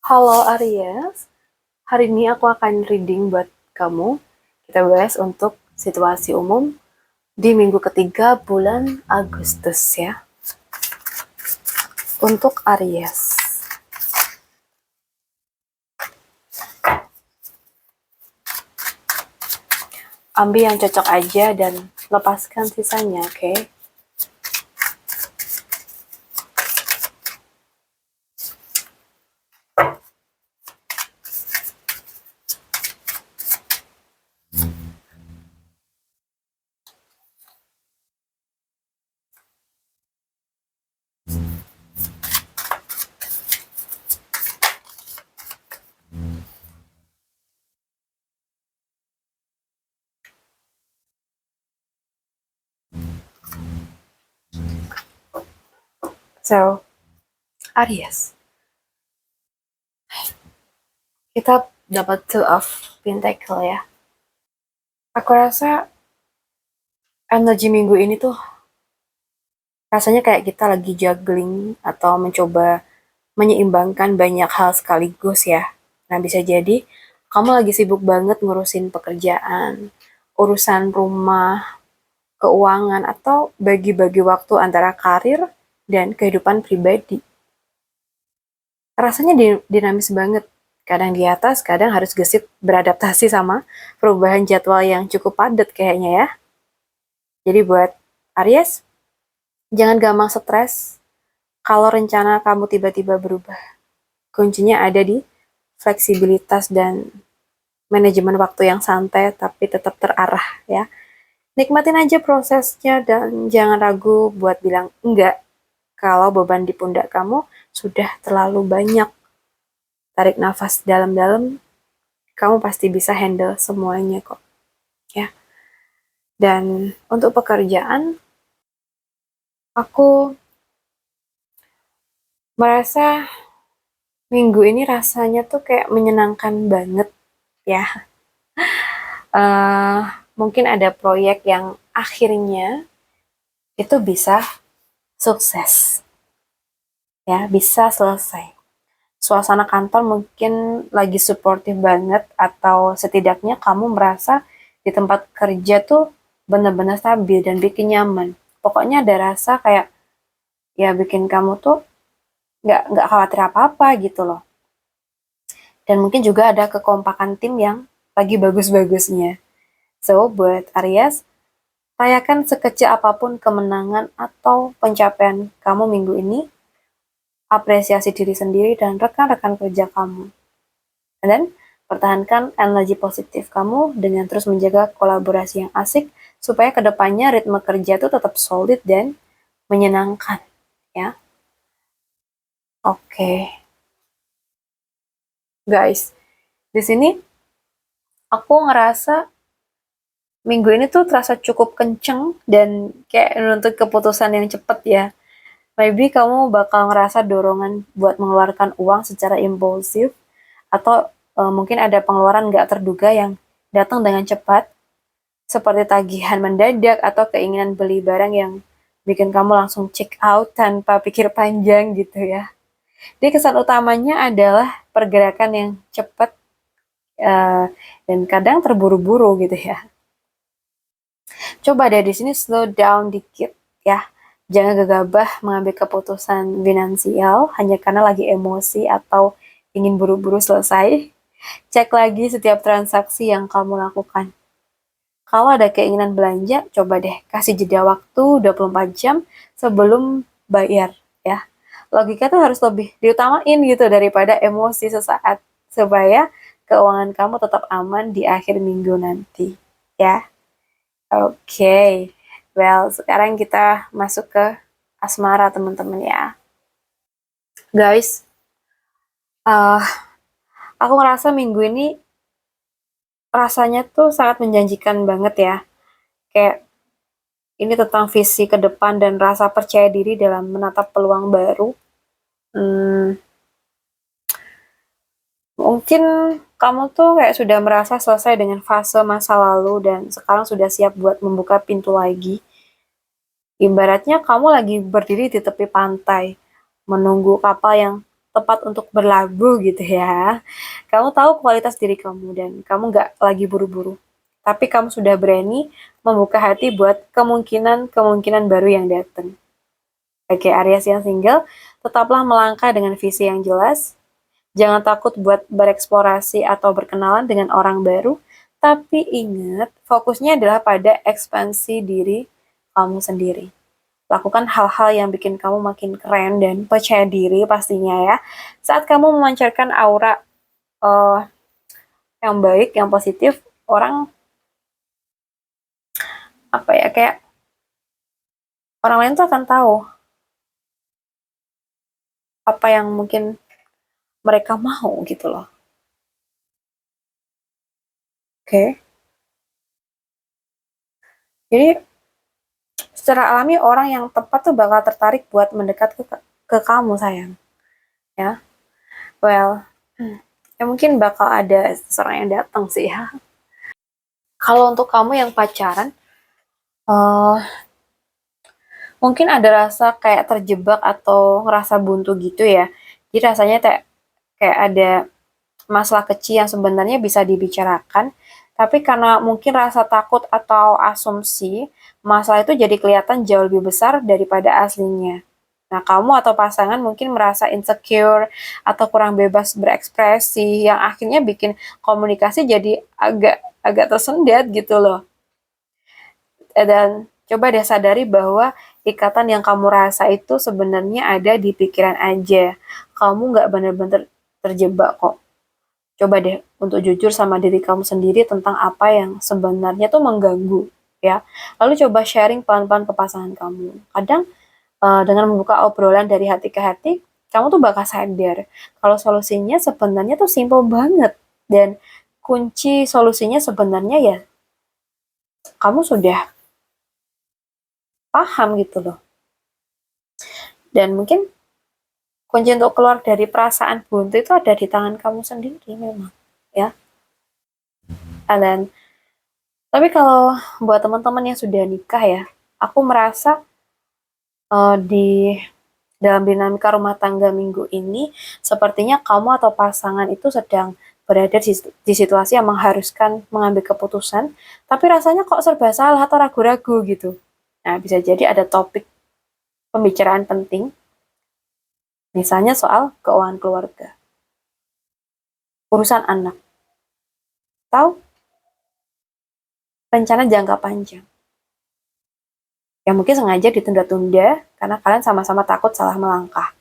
Halo Aries, hari ini aku akan reading buat kamu. Kita bahas untuk situasi umum di minggu ketiga bulan Agustus ya. Untuk Aries, ambil yang cocok aja dan lepaskan sisanya, oke? So, Aries, kita dapat Two of Pentacle ya. Aku rasa energi minggu ini tuh rasanya kayak kita lagi juggling atau mencoba menyeimbangkan banyak hal sekaligus ya. Nah, bisa jadi kamu lagi sibuk banget ngurusin pekerjaan, urusan rumah, keuangan, atau bagi-bagi waktu antara karir dan kehidupan pribadi. Rasanya dinamis banget. Kadang di atas, kadang harus gesit beradaptasi sama perubahan jadwal yang cukup padat kayaknya ya. Jadi buat Aries, jangan gampang stres kalau rencana kamu tiba-tiba berubah. Kuncinya ada di fleksibilitas dan manajemen waktu yang santai tapi tetap terarah ya. Nikmatin aja prosesnya dan jangan ragu buat bilang enggak kalau beban di pundak kamu sudah terlalu banyak. Tarik nafas dalam-dalam, kamu pasti bisa handle semuanya kok ya. Dan untuk pekerjaan, aku merasa minggu ini rasanya tuh kayak menyenangkan banget ya. uh, Mungkin ada proyek yang akhirnya itu bisa sukses ya, bisa selesai. Suasana kantor mungkin lagi suportif banget atau setidaknya kamu merasa di tempat kerja tuh benar-benar stabil dan bikin nyaman. Pokoknya ada rasa kayak ya bikin kamu tuh nggak khawatir apa-apa gitu loh. Dan mungkin juga ada kekompakan tim yang lagi bagus-bagusnya. So, buat Aries, rayakan sekecil apapun kemenangan atau pencapaian kamu minggu ini, apresiasi diri sendiri dan rekan-rekan kerja kamu. Dan pertahankan energi positif kamu dengan terus menjaga kolaborasi yang asik supaya kedepannya ritme kerja itu tetap solid dan menyenangkan ya. Oke, guys, di sini aku ngerasa minggu ini tuh terasa cukup kenceng dan kayak menuntut keputusan yang cepat ya. Maybe kamu bakal ngerasa dorongan buat mengeluarkan uang secara impulsif atau mungkin ada pengeluaran nggak terduga yang datang dengan cepat seperti tagihan mendadak atau keinginan beli barang yang bikin kamu langsung check out tanpa pikir panjang gitu ya. Jadi kesan utamanya adalah pergerakan yang cepat uh, dan kadang terburu-buru gitu ya. Coba deh di sini slow down dikit ya. Jangan gegabah mengambil keputusan finansial hanya karena lagi emosi atau ingin buru-buru selesai. Cek lagi setiap transaksi yang kamu lakukan. Kalau ada keinginan belanja, coba deh kasih jeda waktu 24 jam sebelum bayar ya. Logika tuh harus lebih diutamain gitu daripada emosi sesaat supaya keuangan kamu tetap aman di akhir minggu nanti ya. Oke, well sekarang kita masuk ke asmara teman-teman ya. Guys, uh, aku ngerasa minggu ini rasanya tuh sangat menjanjikan banget ya. Kayak ini tentang visi ke depan dan rasa percaya diri dalam menatap peluang baru. Hmm, Mungkin kamu tuh kayak sudah merasa selesai dengan fase masa lalu dan sekarang sudah siap buat membuka pintu lagi. Ibaratnya kamu lagi berdiri di tepi pantai, menunggu kapal yang tepat untuk berlabuh gitu ya. Kamu tahu kualitas diri kamu dan kamu nggak lagi buru-buru. Tapi kamu sudah berani membuka hati buat kemungkinan-kemungkinan baru yang datang. Bagi Aries yang single, tetaplah melangkah dengan visi yang jelas. Jangan takut buat bereksplorasi atau berkenalan dengan orang baru. Tapi ingat, fokusnya adalah pada ekspansi diri kamu sendiri. Lakukan hal-hal yang bikin kamu makin keren dan percaya diri pastinya ya. Saat kamu memancarkan aura uh, yang baik, yang positif, orang apa ya kayak orang lain tuh akan tahu apa yang mungkin mereka mau gitu loh. Oke. Jadi secara alami orang yang tepat tuh bakal tertarik buat mendekat ke kamu sayang. Ya. Well, ya mungkin bakal ada seseorang yang datang sih ya. Kalau untuk kamu yang pacaran, uh, mungkin ada rasa kayak terjebak atau ngerasa buntu gitu ya. Jadi rasanya kayak ada masalah kecil yang sebenarnya bisa dibicarakan, tapi karena mungkin rasa takut atau asumsi, masalah itu jadi kelihatan jauh lebih besar daripada aslinya. Nah, kamu atau pasangan mungkin merasa insecure atau kurang bebas berekspresi, yang akhirnya bikin komunikasi jadi agak agak tersendat gitu loh. Dan coba deh sadari bahwa ikatan yang kamu rasa itu sebenarnya ada di pikiran aja. Kamu nggak benar-benar terjebak kok. Coba deh untuk jujur sama diri kamu sendiri tentang apa yang sebenarnya tuh mengganggu, ya. Lalu coba sharing pelan-pelan ke pasangan kamu. Kadang dengan membuka obrolan dari hati ke hati, kamu tuh bakal sadar kalau solusinya sebenarnya tuh simple banget dan kunci solusinya sebenarnya ya kamu sudah paham gitu loh. Dan mungkin kunci untuk keluar dari perasaan buntu itu ada di tangan kamu sendiri memang, ya. Dan tapi kalau buat teman-teman yang sudah nikah ya, aku merasa di dalam dinamika rumah tangga minggu ini, sepertinya kamu atau pasangan itu sedang berada di situasi yang mengharuskan mengambil keputusan, tapi rasanya kok serba salah atau ragu-ragu gitu. Nah, bisa jadi ada topik pembicaraan penting, misalnya soal keuangan keluarga, urusan anak, atau rencana jangka panjang. Yang mungkin sengaja ditunda-tunda karena kalian sama-sama takut salah melangkah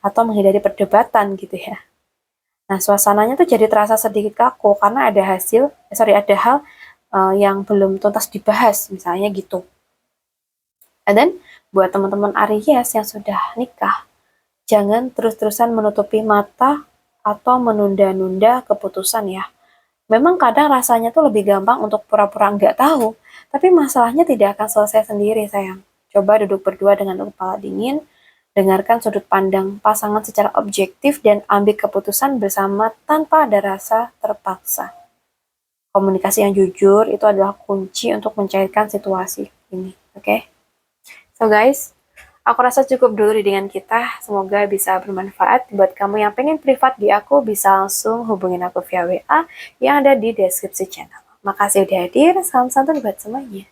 atau menghindari perdebatan gitu ya. Nah, suasananya tuh jadi terasa sedikit kaku karena ada hal yang belum tuntas dibahas, misalnya gitu. Dan buat teman-teman Aries yang sudah nikah, jangan terus-terusan menutupi mata atau menunda-nunda keputusan ya. Memang kadang rasanya tuh lebih gampang untuk pura-pura nggak tahu, tapi masalahnya tidak akan selesai sendiri, sayang. Coba duduk berdua dengan kepala dingin, dengarkan sudut pandang pasangan secara objektif, dan ambil keputusan bersama tanpa ada rasa terpaksa. Komunikasi yang jujur itu adalah kunci untuk mencairkan situasi ini, oke? So guys, aku rasa cukup dulu dengan kita. Semoga bisa bermanfaat. Buat kamu yang pengen privat di aku, bisa langsung hubungin aku via WA yang ada di deskripsi channel. Makasih udah hadir. Salam santun buat semuanya.